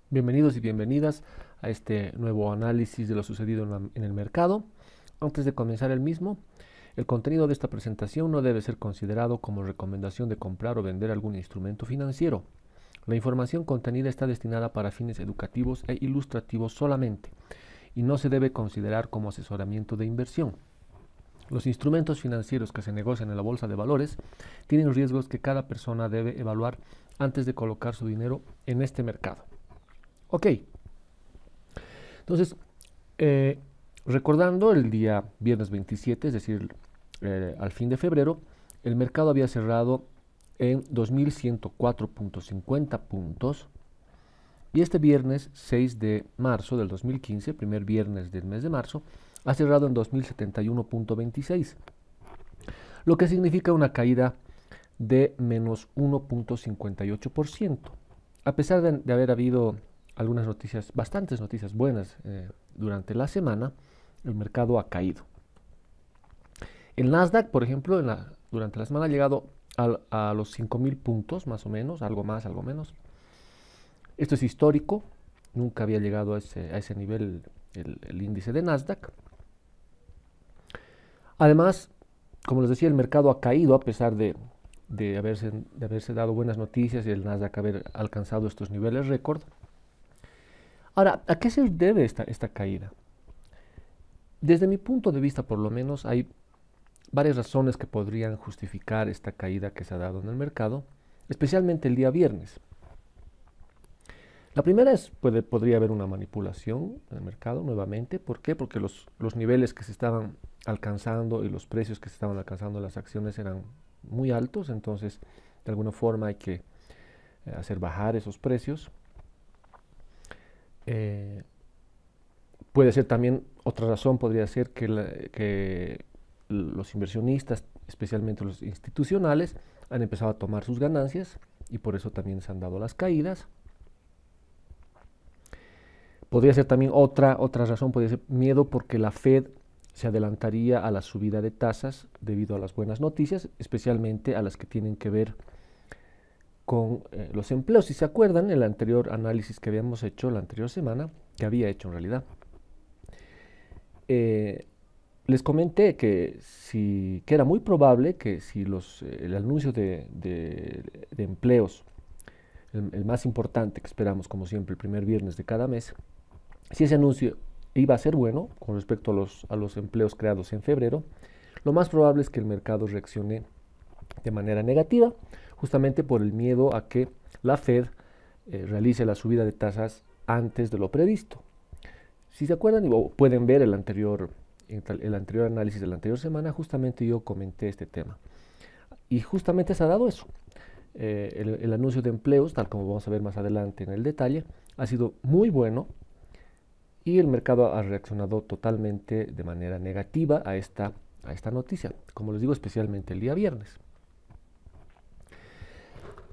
Bienvenidos y bienvenidas a este nuevo análisis de lo sucedido en el mercado. Antes de comenzar el mismo, el contenido de esta presentación no debe ser considerado como recomendación de comprar o vender algún instrumento financiero. La información contenida está destinada para fines educativos e ilustrativos solamente y no se debe considerar como asesoramiento de inversión. Los instrumentos financieros que se negocian en la bolsa de valores tienen riesgos que cada persona debe evaluar antes de colocar su dinero en este mercado. Ok, entonces, eh, recordando el día viernes 27, es decir, al fin de febrero, el mercado había cerrado en 2104.50 puntos y este viernes 6 de marzo del 2015, primer viernes del mes de marzo, ha cerrado en 2071.26, lo que significa una caída de menos 1.58%. A pesar de haber habido algunas noticias, bastantes noticias buenas durante la semana, el mercado ha caído. El Nasdaq, por ejemplo, durante la semana ha llegado a los 5.000 puntos, más o menos, algo más, algo menos. Esto es histórico, nunca había llegado a ese nivel el índice de Nasdaq. Además, como les decía, el mercado ha caído a pesar de haberse dado buenas noticias y el Nasdaq haber alcanzado estos niveles récord. Ahora, ¿a qué se debe esta caída? Desde mi punto de vista, por lo menos, hay varias razones que podrían justificar esta caída que se ha dado en el mercado, especialmente el día viernes. La primera es, podría haber una manipulación en el mercado nuevamente. ¿Por qué? Porque los niveles que se estaban alcanzando y los precios que se estaban alcanzando en las acciones eran muy altos, entonces de alguna forma hay que hacer bajar esos precios. Puede ser también, otra razón podría ser que los inversionistas, especialmente los institucionales, han empezado a tomar sus ganancias y por eso también se han dado las caídas. Podría ser también otra razón, podría ser miedo porque la Fed se adelantaría a la subida de tasas debido a las buenas noticias, especialmente a las que tienen que ver con los empleos. Si se acuerdan, el anterior análisis que habíamos hecho la anterior semana, que había hecho en realidad, les comenté que era muy probable que si el anuncio de empleos, el más importante que esperamos como siempre el primer viernes de cada mes, si ese anuncio iba a ser bueno con respecto a los empleos creados en febrero, lo más probable es que el mercado reaccione de manera negativa, justamente por el miedo a que la Fed realice la subida de tasas antes de lo previsto. Si se acuerdan, o pueden ver el anterior análisis de la anterior semana, justamente yo comenté este tema. Y justamente se ha dado eso. El anuncio de empleos, tal como vamos a ver más adelante en el detalle, ha sido muy bueno y el mercado ha reaccionado totalmente de manera negativa a esta noticia, como les digo, especialmente el día viernes.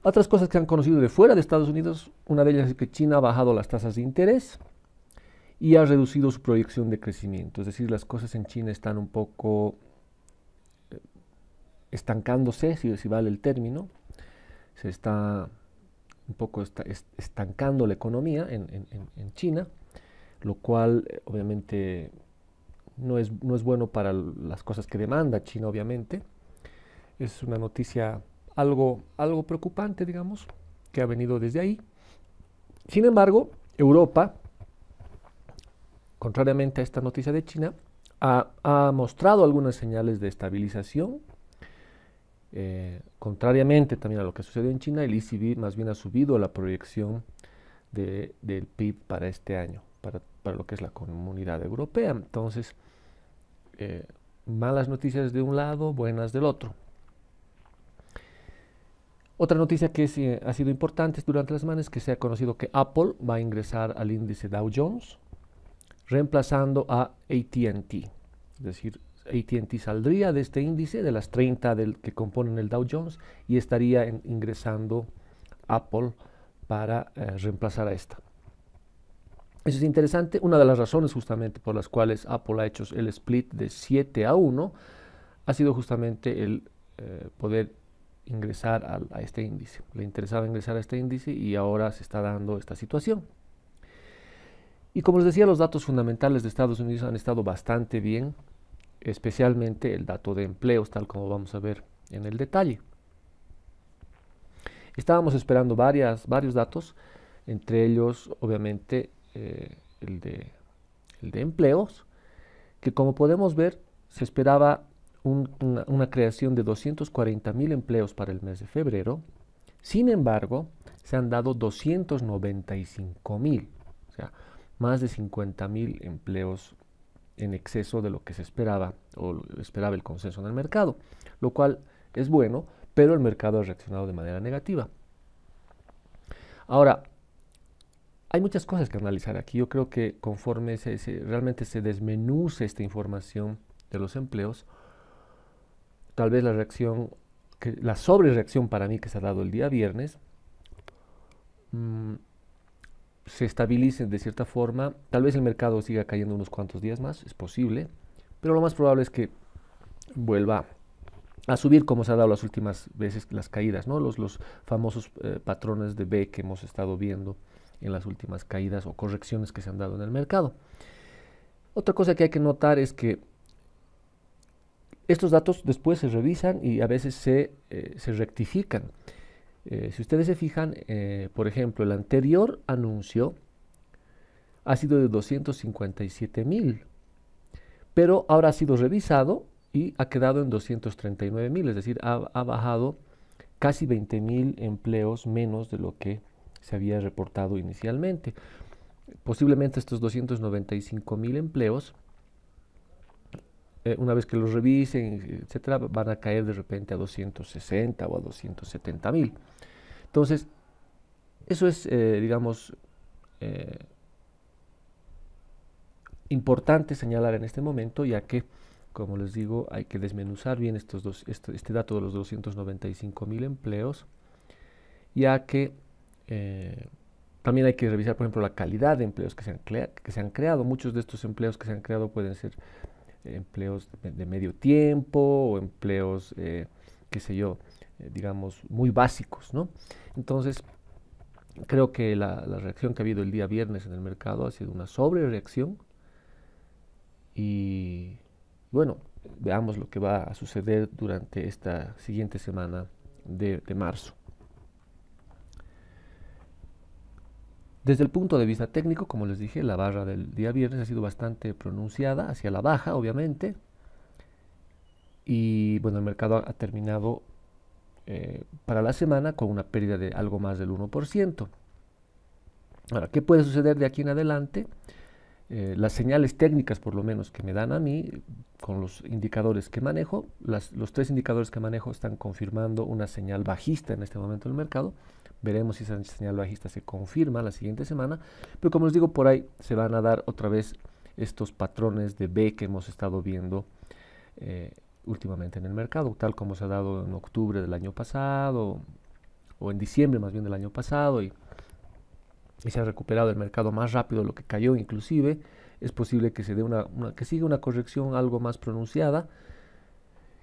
Otras cosas que han conocido de fuera de Estados Unidos, una de ellas es que China ha bajado las tasas de interés y ha reducido su proyección de crecimiento. Es decir, las cosas en China están un poco estancándose, si vale el término. Se está un poco estancando la economía en China, lo cual obviamente no es bueno para las cosas que demanda China, obviamente. Es una noticia algo preocupante, digamos, que ha venido desde ahí. Sin embargo, Europa, contrariamente a esta noticia de China, ha mostrado algunas señales de estabilización. Contrariamente también a lo que sucede en China, el ECB más bien ha subido la proyección del PIB para este año, para lo que es la comunidad europea. Entonces, malas noticias de un lado, buenas del otro. Otra noticia que ha sido importante durante la semana es que se ha conocido que Apple va a ingresar al índice Dow Jones, reemplazando a AT&T. Es decir, AT&T saldría de este índice, de las 30 que componen el Dow Jones, y estaría ingresando Apple para reemplazar a esta. Eso es interesante. Una de las razones justamente por las cuales Apple ha hecho el split de 7-1 ha sido justamente el poder ingresar a este índice. Le interesaba ingresar a este índice y ahora se está dando esta situación. Y como les decía, los datos fundamentales de Estados Unidos han estado bastante bien, especialmente el dato de empleos, tal como vamos a ver en el detalle. Estábamos esperando varios datos, entre ellos, obviamente, el de, el de empleos, que como podemos ver, se esperaba una creación de 240.000 empleos para el mes de febrero. Sin embargo, se han dado 295.000, o sea, más de 50.000 empleos en exceso de lo que se esperaba o esperaba el consenso en el mercado, lo cual es bueno, pero el mercado ha reaccionado de manera negativa. Ahora, hay muchas cosas que analizar aquí. Yo creo que conforme realmente se desmenuce esta información de los empleos, tal vez la sobrereacción para mí que se ha dado el día viernes, mmm, se estabilice de cierta forma. Tal vez el mercado siga cayendo unos cuantos días más, es posible, pero lo más probable es que vuelva a subir como se ha dado las últimas veces las caídas, ¿no? Los famosos patrones de B que hemos estado viendo en las últimas caídas o correcciones que se han dado en el mercado. Otra cosa que hay que notar es que estos datos después se revisan y a veces se rectifican. Si ustedes se fijan, por ejemplo, el anterior anuncio ha sido de 257.000, pero ahora ha sido revisado y ha quedado en 239.000, es decir, ha bajado casi 20.000 empleos menos de lo que se había reportado inicialmente. Posiblemente estos 295.000 empleos, una vez que los revisen, etcétera, van a caer de repente a 260 o a 270.000. Entonces, eso es, digamos, eh, importante señalar en este momento, ya que, como les digo, hay que desmenuzar bien este dato de los 295.000 empleos, ya que también hay que revisar, por ejemplo, la calidad de empleos que se han creado. Muchos de estos empleos que se han creado pueden ser empleos de medio tiempo o empleos, qué sé yo, digamos, muy básicos, ¿no? Entonces, creo que la reacción que ha habido el día viernes en el mercado ha sido una sobrereacción y, bueno, veamos lo que va a suceder durante esta siguiente semana de marzo. Desde el punto de vista técnico, como les dije, la barra del día viernes ha sido bastante pronunciada hacia la baja, obviamente, y bueno, el mercado ha terminado para la semana con una pérdida de algo más del 1%. Ahora, ¿qué puede suceder de aquí en adelante? Las señales técnicas, por lo menos, que me dan a mí, con los indicadores que manejo, los tres indicadores que manejo están confirmando una señal bajista en este momento en el mercado. Veremos si esa señal bajista se confirma la siguiente semana, pero como les digo, por ahí se van a dar otra vez estos patrones de B que hemos estado viendo últimamente en el mercado, tal como se ha dado en octubre del año pasado, o en diciembre más bien del año pasado, y se ha recuperado el mercado más rápido de lo que cayó inclusive. Es posible que se dé que siga una corrección algo más pronunciada,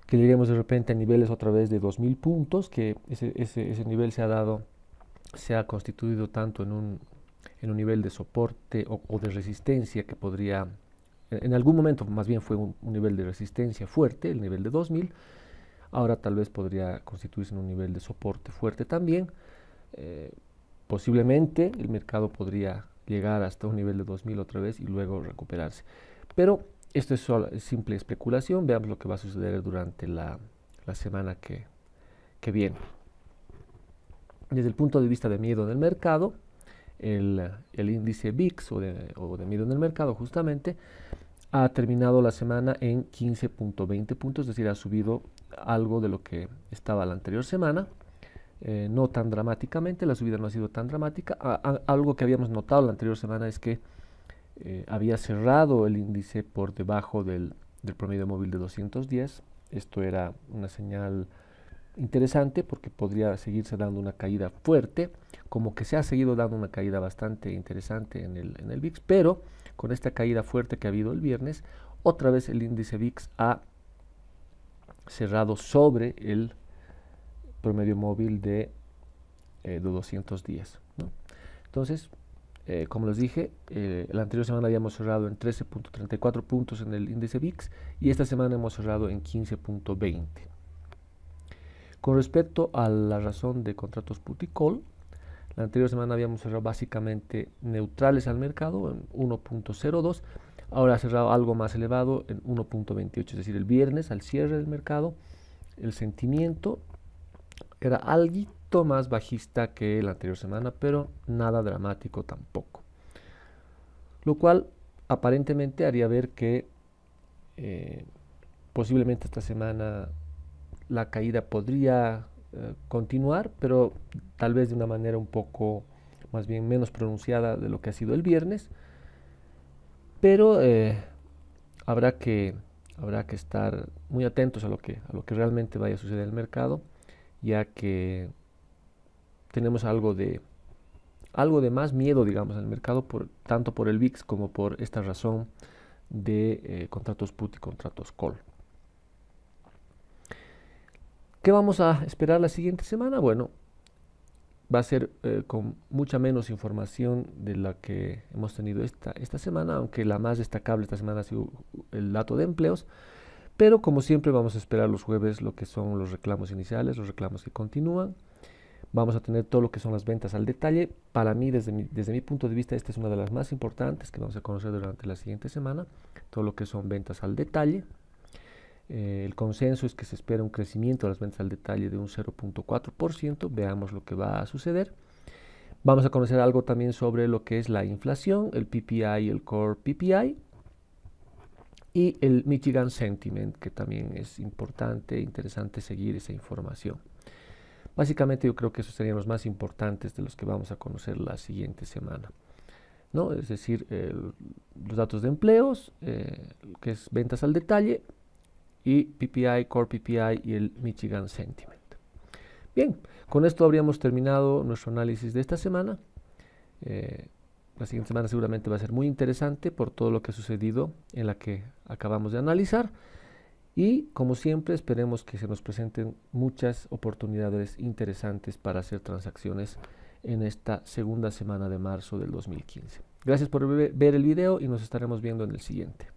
que lleguemos de repente a niveles otra vez de 2.000 puntos, que ese nivel se ha constituido tanto en un nivel de soporte o de resistencia que podría, en algún momento más bien fue un nivel de resistencia fuerte, el nivel de 2.000, ahora tal vez podría constituirse en un nivel de soporte fuerte también. Posiblemente el mercado podría llegar hasta un nivel de 2.000 otra vez y luego recuperarse. Pero esto es simple especulación. Veamos lo que va a suceder durante la semana que viene. Desde el punto de vista de miedo en el mercado, el índice VIX o de miedo en el mercado justamente ha terminado la semana en 15.20 puntos, es decir, ha subido algo de lo que estaba la anterior semana. No tan dramáticamente, la subida no ha sido tan dramática. Algo que habíamos notado la anterior semana es que había cerrado el índice por debajo del promedio móvil de 210. Esto era una señal interesante porque podría seguirse dando una caída fuerte, como que se ha seguido dando una caída bastante interesante en el VIX, pero con esta caída fuerte que ha habido el viernes, otra vez el índice VIX ha cerrado sobre el promedio móvil de 210, ¿no? Entonces, como les dije, la anterior semana habíamos cerrado en 13.34 puntos en el índice VIX y esta semana hemos cerrado en 15.20. Con respecto a la razón de contratos put y call, la anterior semana habíamos cerrado básicamente neutrales al mercado en 1.02, ahora ha cerrado algo más elevado en 1.28, es decir, el viernes al cierre del mercado el sentimiento era algo más bajista que la anterior semana, pero nada dramático tampoco. Lo cual aparentemente haría ver que posiblemente esta semana la caída podría continuar, pero tal vez de una manera un poco más bien menos pronunciada de lo que ha sido el viernes. Pero habrá que estar muy atentos a lo que realmente vaya a suceder en el mercado, ya que tenemos algo de más miedo, digamos, en el mercado, tanto por el VIX como por esta razón de contratos put y contratos call. ¿Qué vamos a esperar la siguiente semana? Bueno, va a ser con mucha menos información de la que hemos tenido esta semana, aunque la más destacable esta semana ha sido el dato de empleos. Pero como siempre vamos a esperar los jueves lo que son los reclamos iniciales, los reclamos que continúan. Vamos a tener todo lo que son las ventas al detalle. Para mí, desde mi punto de vista, esta es una de las más importantes que vamos a conocer durante la siguiente semana. Todo lo que son ventas al detalle. El consenso es que se espera un crecimiento de las ventas al detalle de un 0.4%. Veamos lo que va a suceder. Vamos a conocer algo también sobre lo que es la inflación, el PPI y el Core PPI. Y el Michigan Sentiment, que también es importante, interesante seguir esa información. Básicamente yo creo que esos serían los más importantes de los que vamos a conocer la siguiente semana, ¿no? Es decir, los datos de empleos, que es ventas al detalle, y PPI, Core PPI y el Michigan Sentiment. Bien, con esto habríamos terminado nuestro análisis de esta semana. La siguiente semana seguramente va a ser muy interesante por todo lo que ha sucedido en la que acabamos de analizar. Y como siempre esperemos que se nos presenten muchas oportunidades interesantes para hacer transacciones en esta segunda semana de marzo del 2015. Gracias por ver el video y nos estaremos viendo en el siguiente.